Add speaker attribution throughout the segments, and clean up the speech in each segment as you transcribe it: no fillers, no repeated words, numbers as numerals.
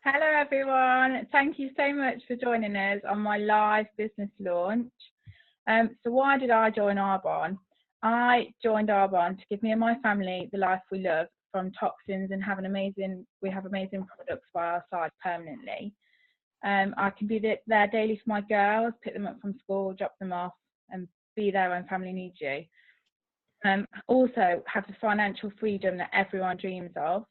Speaker 1: Hello everyone, thank you so much for joining us on my live business launch. So why did I join Arbonne? I joined Arbonne to give me and my family the life we love, from toxins, and we have amazing products by our side permanently. I can be there daily for my girls, pick them up from school, drop them off, and be there when family needs you. Also have the financial freedom that everyone dreams of.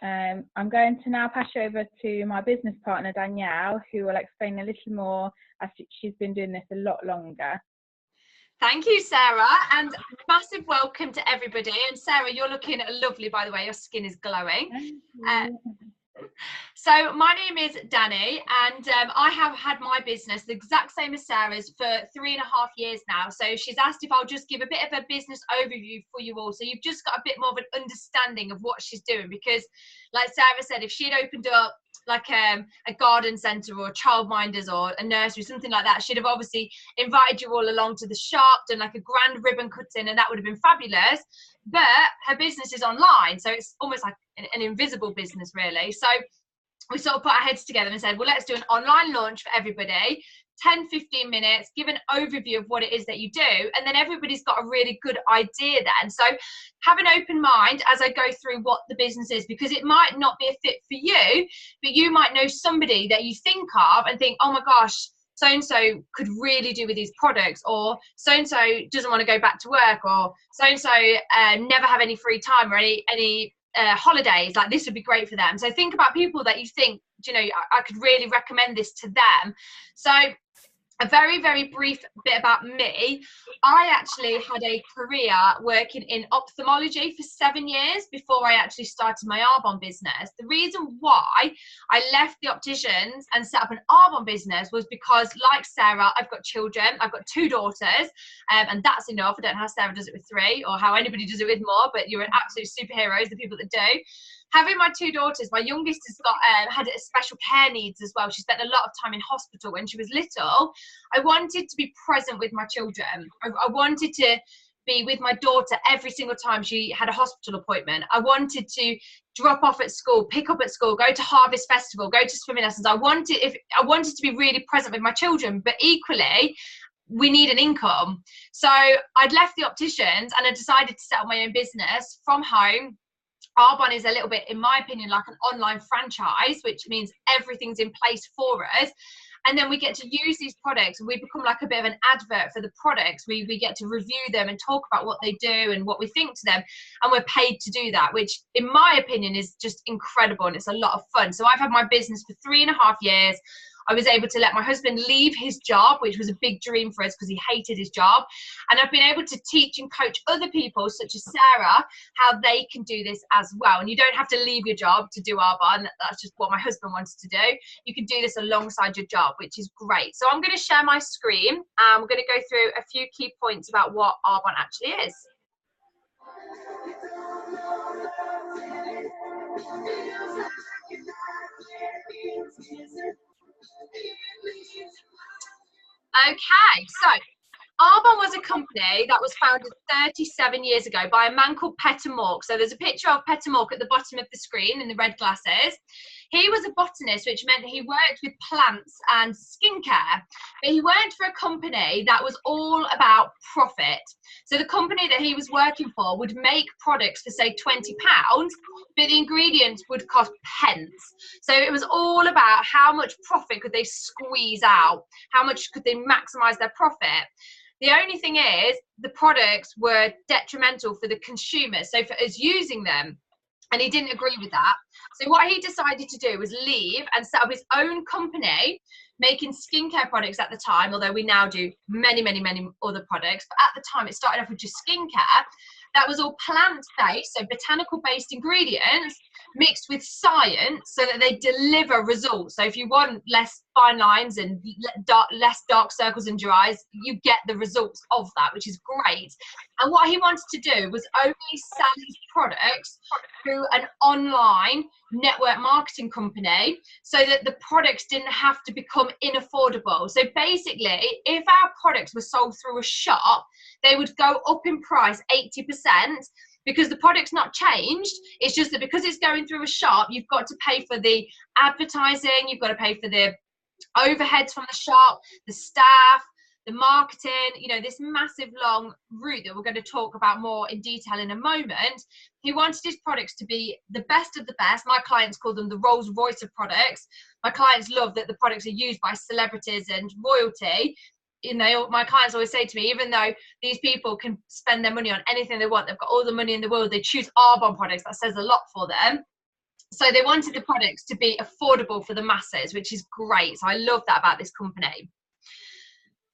Speaker 1: I'm going to now pass you over to my business partner, Danielle, who will explain a little more, as she's been doing this a lot longer.
Speaker 2: Thank you, Sarah, and massive welcome to everybody. And Sarah, you're looking lovely, by the way. Your skin is glowing. So my name is Danny, and I have had my business the exact same as Sarah's for 3.5 years now. So she's asked if I'll just give a bit of a business overview for you all, so you've just got a bit more of an understanding of what she's doing. Because like Sarah said, if she'd opened up like a garden centre or childminders or a nursery, something like that, she'd have obviously invited you all along to the shop, done like a grand ribbon cutting, and that would have been fabulous. But her business is online, so it's almost like an invisible business, really. So we sort of put our heads together and said, well, let's do an online launch for everybody, 10-15 minutes, give an overview of what it is that you do, and then everybody's got a really good idea then. So have an open mind as I go through what the business is, because it might not be a fit for you, but you might know somebody that you think of and think, oh my gosh, so-and-so could really do with these products, or so-and-so doesn't want to go back to work, or so-and-so never have any free time or any holidays, like this would be great for them. So think about people that you think, you know, I could really recommend this to them. So a very, very brief bit about me. I actually had a career working in ophthalmology for 7 years before I actually started my Arbonne business. The reason why I left the opticians and set up an Arbonne business was because, like Sarah, I've got children. I've got 2 daughters, and that's enough. I don't know how Sarah does it with 3 or how anybody does it with more, but you're an absolute superheroes, the people that do. Having my 2 daughters, my youngest has got had special care needs as well. She spent a lot of time in hospital when she was little. I wanted to be present with my children. I wanted to be with my daughter every single time she had a hospital appointment. I wanted to drop off at school, pick up at school, go to Harvest Festival, go to swimming lessons. I wanted to be really present with my children, but equally, we need an income. So I'd left the opticians and I decided to set up my own business from home. Arbonne is a little bit, in my opinion, like an online franchise, which means everything's in place for us. And then we get to use these products, and we become like a bit of an advert for the products. We get to review them and talk about what they do and what we think to them. And we're paid to do that, which in my opinion is just incredible. And it's a lot of fun. So I've had my business for 3.5 years. I was able to let my husband leave his job, which was a big dream for us because he hated his job. And I've been able to teach and coach other people, such as Sarah, how they can do this as well. And you don't have to leave your job to do Arbonne. That's just what my husband wanted to do. You can do this alongside your job, which is great. So I'm going to share my screen, and we're going to go through a few key points about what Arbonne actually is. Okay, so Arbonne was a company that was founded 37 years ago by a man called Peter Mork. So there's a picture of Peter Mork at the bottom of the screen in the red glasses. He was a botanist, which meant he worked with plants and skincare, but he worked for a company that was all about profit. So the company that he was working for would make products for, say, £20, but the ingredients would cost pence. So it was all about how much profit could they squeeze out, how much could they maximize their profit. The only thing is, the products were detrimental for the consumers, so for us using them, and he didn't agree with that. So what he decided to do was leave and set up his own company making skincare products at the time, although we now do many, many, many other products. But at the time, it started off with just skincare. That was all plant-based, so botanical-based ingredients mixed with science so that they deliver results. So if you want less fine lines and less dark circles under your eyes, you get the results of that, which is great. And what he wanted to do was only sell his products through an online network marketing company so that the products didn't have to become inaffordable. So basically, if our products were sold through a shop, they would go up in price 80%, because the product's not changed. It's just that because it's going through a shop, you've got to pay for the advertising, you've got to pay for the overheads from the shop, the staff, the marketing, you know, this massive long route that we're going to talk about more in detail in a moment. He wanted his products to be the best of the best. My clients call them the Rolls Royce of products. My clients love that the products are used by celebrities and royalty. You know, my clients always say to me, even though these people can spend their money on anything they want, they've got all the money in the world, they choose Arbonne products. That says a lot for them. So they wanted the products to be affordable for the masses, which is great. So I love that about this company.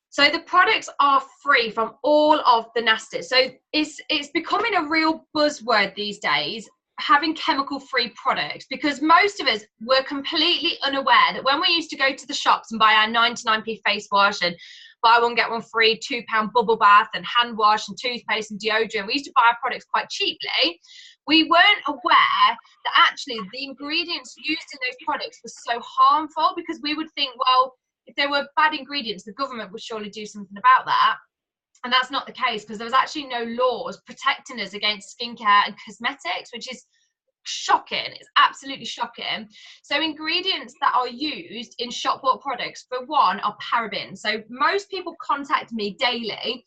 Speaker 2: So the products are free from all of the nasties. So it's becoming a real buzzword these days, having chemical-free products, because most of us were completely unaware that when we used to go to the shops and buy our 99p face wash and buy one, get one free, £2 bubble bath and hand wash and toothpaste and deodorant, we used to buy our products quite cheaply. We weren't aware that actually the ingredients used in those products were so harmful, because we would think, well, if there were bad ingredients, the government would surely do something about that. And that's not the case, because there was actually no laws protecting us against skincare and cosmetics, which is shocking. It's absolutely shocking. So ingredients that are used in shop bought products, for one, are parabens. So most people contact me daily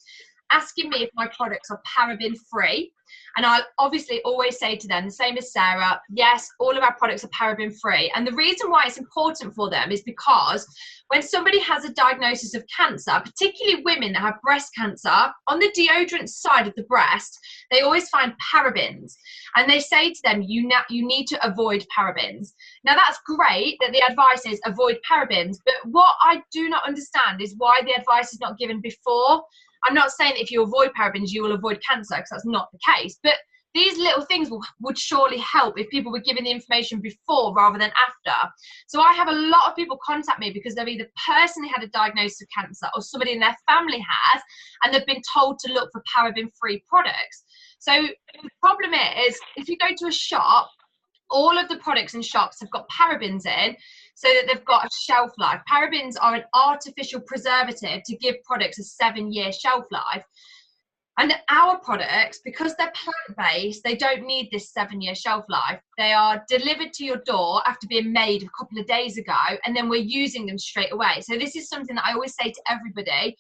Speaker 2: asking me if my products are paraben free, and I'll obviously always say to them, the same as Sarah, yes, all of our products are paraben free. And the reason why it's important for them is because when somebody has a diagnosis of cancer, particularly women that have breast cancer, on the deodorant side of the breast, they always find parabens, and they say to them, you need to avoid parabens. Now that's great that the advice is avoid parabens, but what I do not understand is why the advice is not given before. I'm not saying if you avoid parabens, you will avoid cancer, because that's not the case. But these little things would surely help if people were given the information before rather than after. So I have a lot of people contact me because they've either personally had a diagnosis of cancer or somebody in their family has, and they've been told to look for paraben-free products. So the problem is, if you go to a shop, all of the products in shops have got parabens in, so that they've got a shelf life. Parabens are an artificial preservative to give products a 7-year shelf life. And our products, because they're plant-based, they don't need this 7-year shelf life. They are delivered to your door after being made a couple of days ago, and then we're using them straight away. So this is something that I always say to everybody: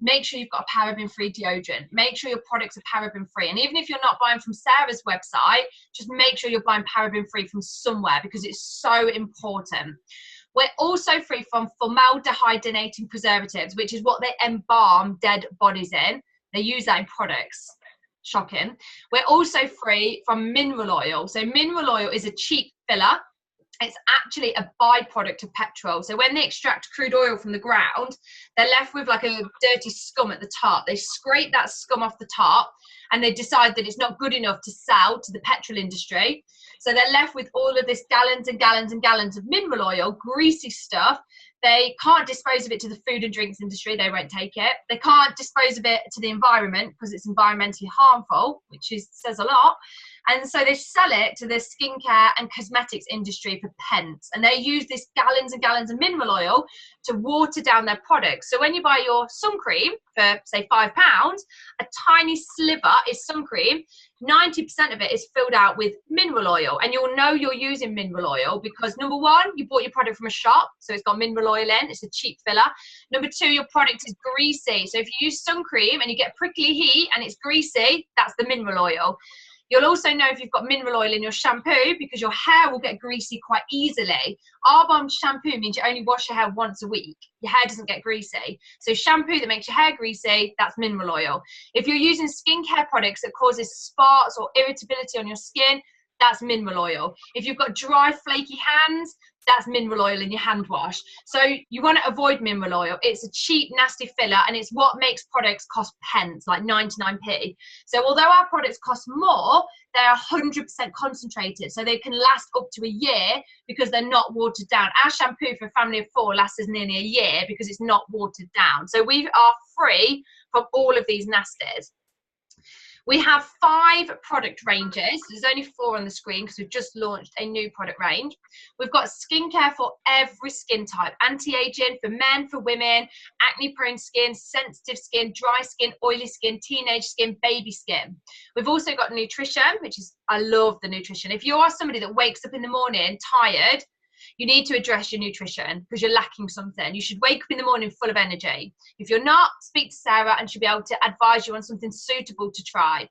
Speaker 2: make sure you've got a paraben-free deodorant. Make sure your products are paraben-free. And even if you're not buying from Sarah's website, just make sure you're buying paraben-free from somewhere, because it's so important. We're also free from formaldehyde-donating preservatives, which is what they embalm dead bodies in. They use that in products. Shocking. We're also free from mineral oil. So mineral oil is a cheap filler. It's actually a byproduct of petrol. So when they extract crude oil from the ground, they're left with like a dirty scum at the top. They scrape that scum off the top, and they decide that it's not good enough to sell to the petrol industry. So they're left with all of this gallons and gallons and gallons of mineral oil, greasy stuff. They can't dispose of it to the food and drinks industry. They won't take it. They can't dispose of it to the environment because it's environmentally harmful, which says a lot. And so they sell it to the skincare and cosmetics industry for pence. And they use this gallons and gallons of mineral oil to water down their products. So when you buy your sun cream for, say, £5, a tiny sliver is sun cream. 90% of it is filled out with mineral oil. And you'll know you're using mineral oil because, number one, you bought your product from a shop, so it's got mineral oil in. It's a cheap filler. Number two, your product is greasy. So if you use sun cream and you get prickly heat and it's greasy, that's the mineral oil. You'll also know if you've got mineral oil in your shampoo because your hair will get greasy quite easily. Arbonne shampoo means you only wash your hair once a week. Your hair doesn't get greasy. So shampoo that makes your hair greasy, that's mineral oil. If you're using skincare products that causes spots or irritability on your skin, that's mineral oil. If you've got dry, flaky hands, that's mineral oil in your hand wash. So you want to avoid mineral oil. It's a cheap, nasty filler, and it's what makes products cost pence, like 99p. So although our products cost more, they're 100% concentrated, so they can last up to a year because they're not watered down. Our shampoo for a family of 4 lasts us nearly a year because it's not watered down. So we are free from all of these nasties. We have 5 product ranges. There's only 4 on the screen because we've just launched a new product range. We've got skincare for every skin type, anti-aging for men, for women, acne-prone skin, sensitive skin, dry skin, oily skin, teenage skin, baby skin. We've also got nutrition, which is, I love the nutrition. If you are somebody that wakes up in the morning tired, you need to address your nutrition because you're lacking something. You should wake up in the morning full of energy. If you're not, speak to Sarah and she'll be able to advise you on something suitable to try.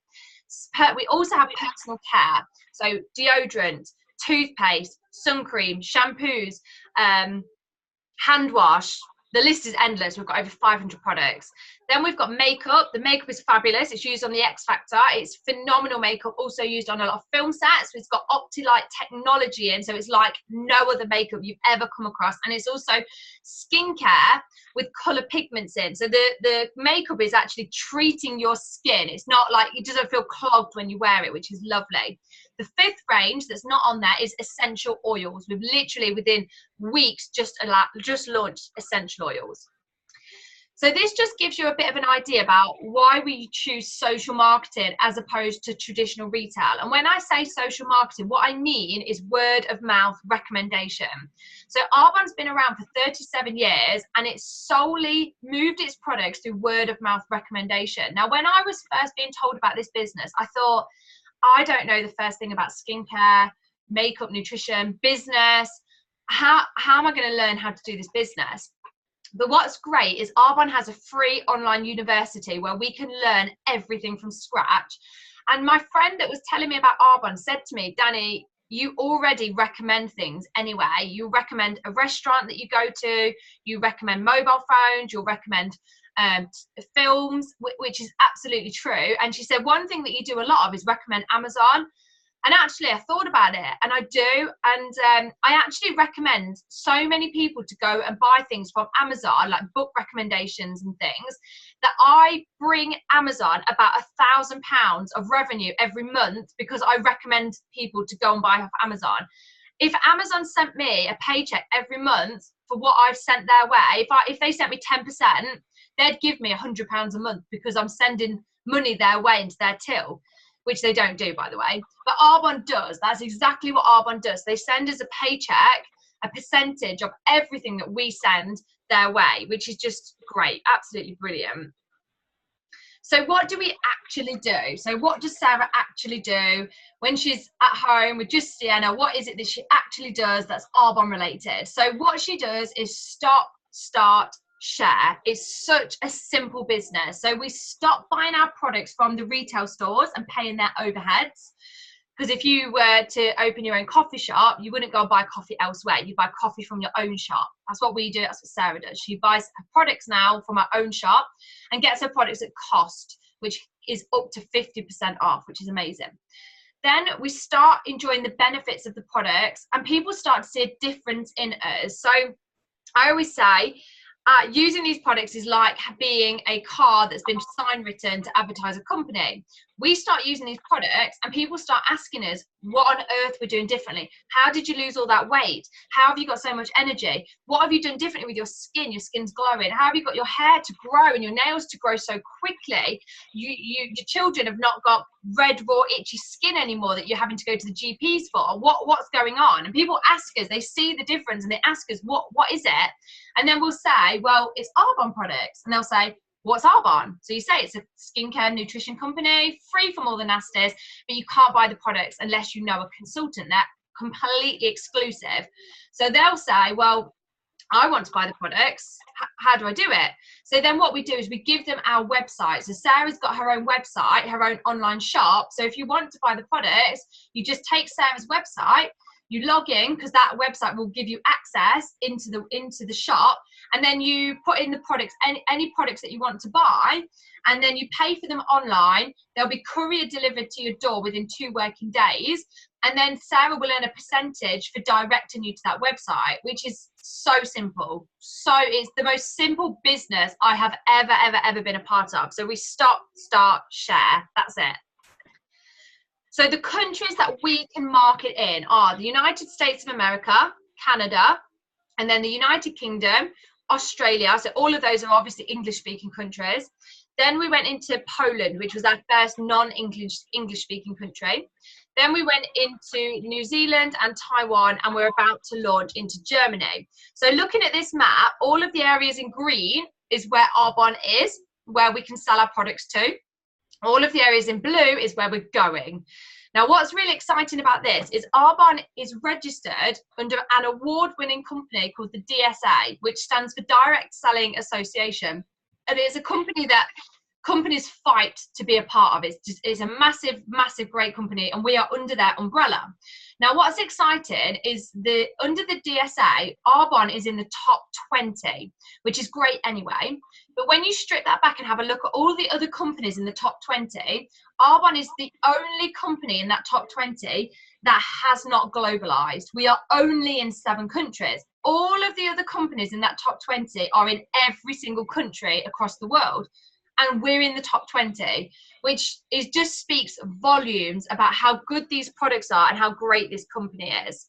Speaker 2: We also have personal care. So deodorant, toothpaste, sun cream, shampoos, hand wash. The list is endless. We've got over 500 products. Then we've got makeup. The makeup is fabulous. It's used on the X Factor. It's phenomenal makeup, also used on a lot of film sets. It's got Optilite technology in, so it's like no other makeup you've ever come across. And it's also skincare with colour pigments in. So the makeup is actually treating your skin. It's not like, it doesn't feel clogged when you wear it, which is lovely. The 5th range that's not on there is essential oils. We've literally within weeks just launched essential oils. So this just gives you a bit of an idea about why we choose social marketing as opposed to traditional retail. And when I say social marketing, what I mean is word of mouth recommendation. So Arbonne's been around for 37 years and it's solely moved its products through word of mouth recommendation. Now, when I was first being told about this business, I thought, I don't know the first thing about skincare, makeup, nutrition, business. How am I going to learn how to do this business? But what's great is Arbonne has a free online university where we can learn everything from scratch. And my friend that was telling me about Arbonne said to me, Danny, you already recommend things anyway. You recommend a restaurant that you go to, you recommend mobile phones, you'll recommend films, which is absolutely true. And she said one thing that you do a lot of is recommend Amazon. And actually I thought about it and I do, and I actually recommend so many people to go and buy things from Amazon, like book recommendations and things, that I bring Amazon about £1,000 of revenue every month because I recommend people to go and buy off Amazon. If Amazon sent me a paycheck every month for what I've sent their way, if they sent me 10%, they'd give me £100 a month because I'm sending money their way into their till, which they don't do, by the way. But Arbonne does. That's exactly what Arbonne does. They send us a paycheck, a percentage of everything that we send their way, which is just great, absolutely brilliant. So what do we actually do? So what does Sarah actually do when she's at home with just Sienna? What is it that she actually does that's Arbonne related? So what she does is stop, start, share. It's such a simple business. So we stop buying our products from the retail stores and paying their overheads. Because if you were to open your own coffee shop, you wouldn't go and buy coffee elsewhere. You buy coffee from your own shop. That's what we do. That's what Sarah does. She buys her products now from her own shop and gets her products at cost, which is up to 50% off, which is amazing. Then we start enjoying the benefits of the products and people start to see a difference in us. So I always say, using these products is like being a card that's been sign written to advertise a company. We start using these products and people start asking us what on earth we're doing differently. How did you lose all that weight? How have you got so much energy? What have you done differently with your skin? Your skin's glowing. How have you got your hair to grow and your nails to grow so quickly? Your children have not got red, raw, itchy skin anymore that you're having to go to the GPs for. What's going on? And people ask us, they see the difference and they ask us, what is it? And then we'll say, well, it's Arbonne products. And they'll say, what's Arbonne? So you say it's a skincare nutrition company, free from all the nasties, but you can't buy the products unless you know a consultant. They're completely exclusive. So they'll say, well, I want to buy the products. How do I do it? So then what we do is we give them our website. So Sarah's got her own website, her own online shop. So if you want to buy the products, you just take Sarah's website, you log in because that website will give you access into the shop, and then you put in the products, any products that you want to buy, and then you pay for them online. They'll be courier delivered to your door within 2 working days, and then Sarah will earn a percentage for directing you to that website, which is so simple. So it's the most simple business I have ever been a part of. So we stop, start, share. That's it. So the countries that we can market in are the United States of America, Canada, and then the United Kingdom, Australia. So all of those are obviously English-speaking countries. Then we went into Poland, which was our first non-English speaking country. Then we went into New Zealand and Taiwan, and we're about to launch into Germany. So looking at this map, all of the areas in green is where Arbonne is, where we can sell our products to. All of the areas in blue is where we're going. Now, what's really exciting about this is Arbonne is registered under an award-winning company called the DSA, which stands for Direct Selling Association. And it's a company that companies fight to be a part of. It's a massive, massive, great company, and we are under their umbrella. Now, what's exciting is under the DSA, Arbonne is in the top 20, which is great anyway. But when you strip that back and have a look at all the other companies in the top 20, Arbonne is the only company in that top 20 that has not globalized. We are only in 7 countries. All of the other companies in that top 20 are in every single country across the world. And we're in the top 20, which just speaks volumes about how good these products are and how great this company is.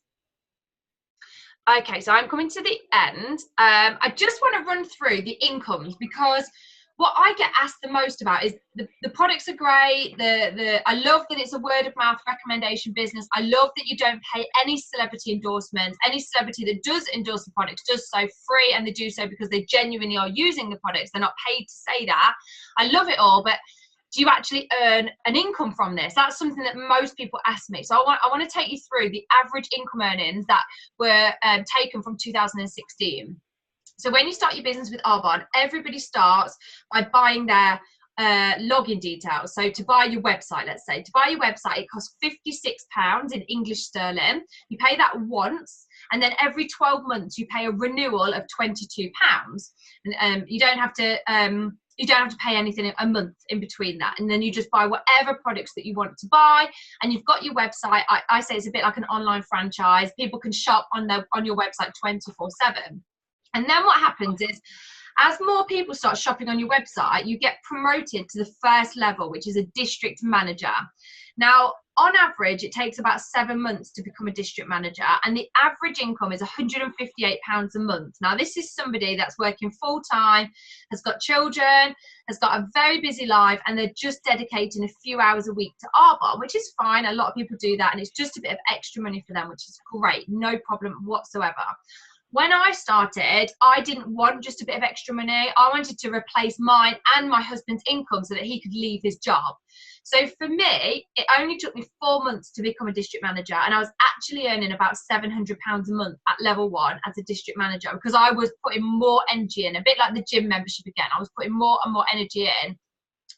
Speaker 2: Okay, so I'm coming to the end. I just want to run through the incomes, because what I get asked the most about is the products are great. I love that it's a word of mouth recommendation business. I love that you don't pay any celebrity endorsements. Any celebrity that does endorse the products does so free, and they do so because they genuinely are using the products. They're not paid to say that. I love it all, but do you actually earn an income from this? That's something that most people ask me. So I want to take you through the average income earnings that were taken from 2016. So when you start your business with Arbonne, everybody starts by buying their login details. So to buy your website, let's say, to buy your website, it costs £56 in English sterling. You pay that once, and then every 12 months you pay a renewal of £22. And you don't have to pay anything a month in between that. And then you just buy whatever products that you want to buy, and you've got your website. I say it's a bit like an online franchise. People can shop on your website 24/7. And then what happens is, as more people start shopping on your website, you get promoted to the first level, which is a district manager. Now, on average, it takes about 7 months to become a district manager, and the average income is £158 a month. Now, this is somebody that's working full time, has got children, has got a very busy life, and they're just dedicating a few hours a week to Arbonne, which is fine. A lot of people do that, and it's just a bit of extra money for them, which is great. No problem whatsoever. When I started, I didn't want just a bit of extra money. I wanted to replace mine and my husband's income so that he could leave his job. So for me, it only took me 4 months to become a district manager, and I was actually earning about £700 a month at level 1 as a district manager, because I was putting more energy in, a bit like the gym membership again. I was putting more and more energy in,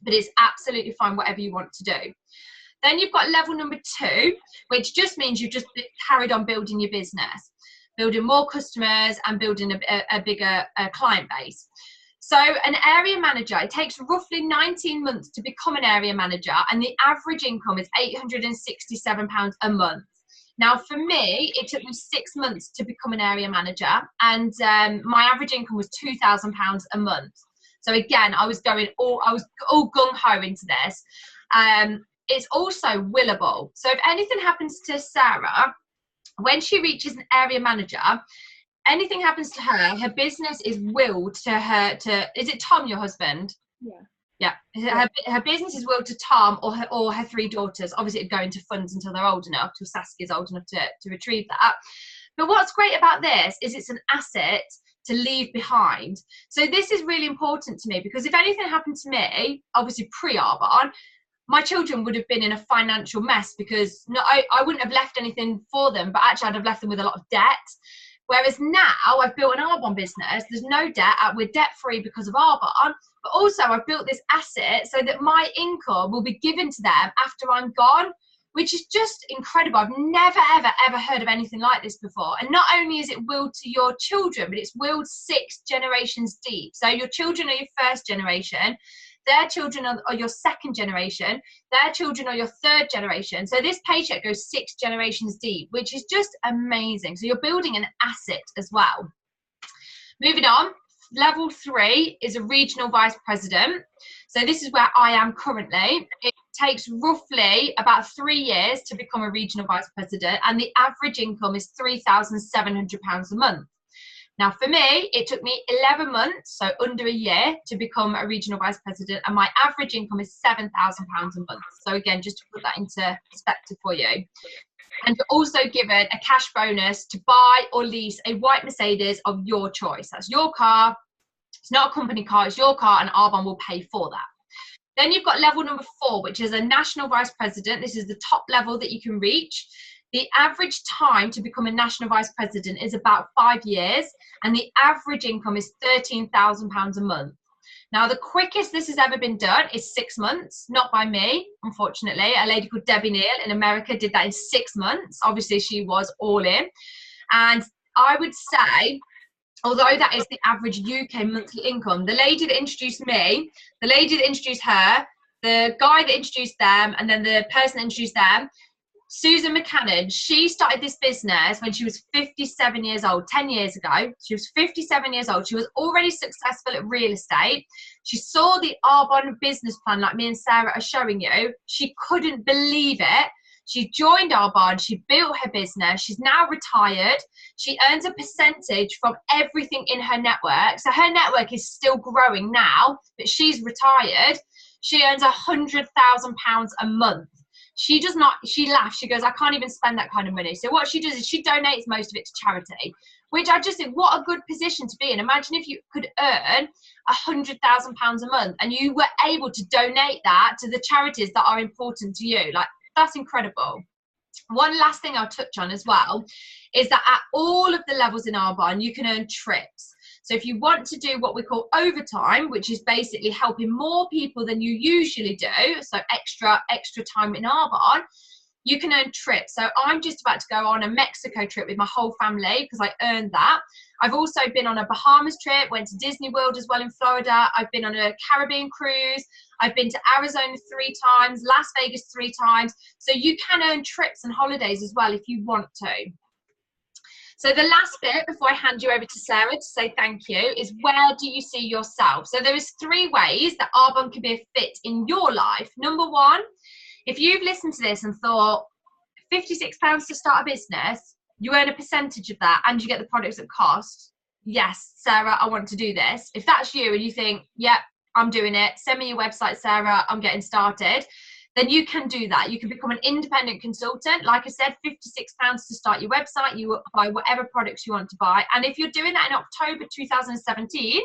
Speaker 2: but it's absolutely fine, whatever you want to do. Then you've got level number 2, which just means you've just carried on building your business, building more customers and building a bigger client base. So an area manager, it takes roughly 19 months to become an area manager, and the average income is £867 a month. Now, for me, it took me 6 months to become an area manager, and my average income was £2,000 a month. So again, I was all gung-ho into this. It's also willable. So if anything happens to Sarah, when she reaches an area manager, anything happens to her business is willed to her. Is it Tom, your husband? Yeah. Her business is willed to Tom or her 3 daughters. Obviously, it'd go into funds until they're old enough, till Saskia's old enough to retrieve that. But what's great about this is it's an asset to leave behind. So this is really important to me, because if anything happened to me, obviously pre-Arbonne, my children would have been in a financial mess, because I wouldn't have left anything for them, but actually I'd have left them with a lot of debt. Whereas now I've built an Arbonne business, there's no debt, we're debt free because of Arbonne, but also I've built this asset so that my income will be given to them after I'm gone, which is just incredible. I've never, ever heard of anything like this before. And not only is it willed to your children, but it's willed 6 generations deep. So your children are your first generation, their children are your second generation, their children are your third generation. So this paycheck goes 6 generations deep, which is just amazing. So you're building an asset as well. Moving on, level 3 is a regional vice president. So this is where I am currently. It takes roughly about 3 years to become a regional vice president, and the average income is £3,700 a month. Now, for me, it took me 11 months, so under a year, to become a regional vice president, and my average income is £7,000 a month. So again, just to put that into perspective for you. And you're also given a cash bonus to buy or lease a white Mercedes of your choice. That's your car. It's not a company car, it's your car, and Arbonne will pay for that. Then you've got level number 4, which is a national vice president. This is the top level that you can reach. The average time to become a national vice president is about 5 years, and the average income is £13,000 a month. Now, the quickest this has ever been done is 6 months, not by me, unfortunately. A lady called Debbie Neal in America did that in 6 months. Obviously, she was all in. And I would say, although that is the average UK monthly income, the lady that introduced me, the lady that introduced her, the guy that introduced them, and then the person that introduced them, Susan McCannon, she started this business when she was 57 years old, 10 years ago. She was 57 years old. She was already successful at real estate. She saw the Arbonne business plan like me and Sarah are showing you. She couldn't believe it. She joined Arbonne. She built her business. She's now retired. She earns a percentage from everything in her network. So her network is still growing now, but she's retired. She earns £100,000 a month. She does not, she laughs, she goes, I can't even spend that kind of money. So what she does is she donates most of it to charity, which I just think, what a good position to be in. Imagine if you could earn £100,000 a month and you were able to donate that to the charities that are important to you. Like, that's incredible. One last thing I'll touch on as well is that at all of the levels in Arbonne, you can earn trips. So if you want to do what we call overtime, which is basically helping more people than you usually do, so extra time in Arbonne, you can earn trips. So I'm just about to go on a Mexico trip with my whole family because I earned that. I've also been on a Bahamas trip, went to Disney World as well in Florida. I've been on a Caribbean cruise. I've been to Arizona 3 times, Las Vegas 3 times. So you can earn trips and holidays as well if you want to. So the last bit before I hand you over to Sarah to say thank you is, where do you see yourself? So there is 3 ways that Arbonne can be a fit in your life. Number 1, if you've listened to this and thought, £56 to start a business, you earn a percentage of that and you get the products at cost. Yes, Sarah, I want to do this. If that's you and you think, yep, I'm doing it, send me your website, Sarah, I'm getting started, then you can do that. You can become an independent consultant. Like I said, £56 to start your website. You buy whatever products you want to buy. And if you're doing that in October 2017,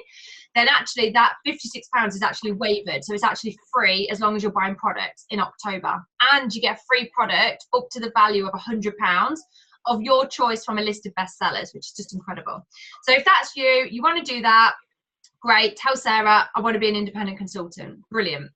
Speaker 2: then actually that £56 is actually waived. So it's actually free as long as you're buying products in October. And you get a free product up to the value of £100 of your choice from a list of bestsellers, which is just incredible. So if that's you, you want to do that, great. Tell Sarah, I want to be an independent consultant. Brilliant.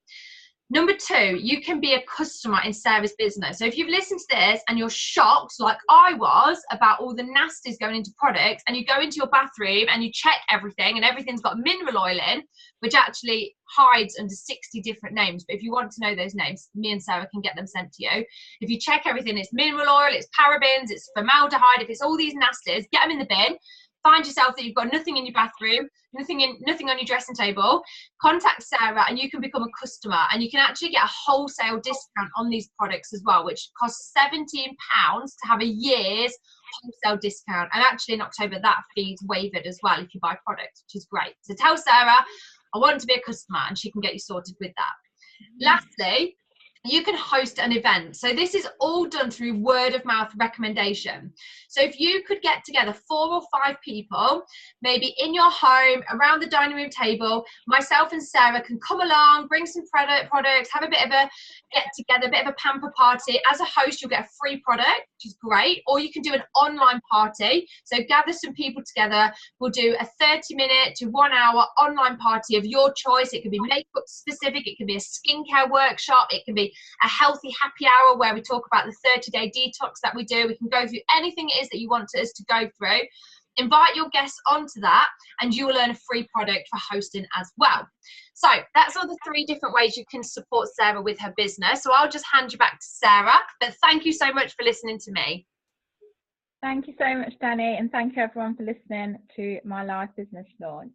Speaker 2: Number 2, you can be a customer in Sarah's business. So if you've listened to this and you're shocked, like I was, about all the nasties going into products, and you go into your bathroom and you check everything and everything's got mineral oil in, which actually hides under 60 different names. But if you want to know those names, me and Sarah can get them sent to you. If you check everything, it's mineral oil, it's parabens, it's formaldehyde. If it's all these nasties, get them in the bin. Find yourself that you've got nothing in your bathroom, nothing on your dressing table, contact Sarah and you can become a customer, and you can actually get a wholesale discount on these products as well, which costs £17 to have a year's wholesale discount. And actually in October that fee's waived as well if you buy products, which is great. So tell Sarah, I want to be a customer, and she can get you sorted with that. Lastly, you can host an event. So this is all done through word of mouth recommendation. So if you could get together 4 or 5 people, maybe in your home, around the dining room table, myself and Sarah can come along, bring some products, have a bit of a get together, a bit of a pamper party. As a host, you'll get a free product, which is great. Or you can do an online party. So gather some people together. We'll do a 30-minute to 1-hour online party of your choice. It could be makeup specific. It could be a skincare workshop. It can be a healthy happy hour where we talk about the 30-day detox that we do. We can go through anything it is that you want us to go through. Invite your guests onto that and you will earn a free product for hosting as well. So that's all the 3 different ways you can support Sarah with her business. So I'll just hand you back to Sarah, but thank you so much for listening to me.
Speaker 1: Thank you so much, Danny, and thank you everyone for listening to my live business launch.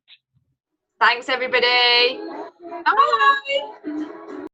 Speaker 2: Thanks everybody. Bye.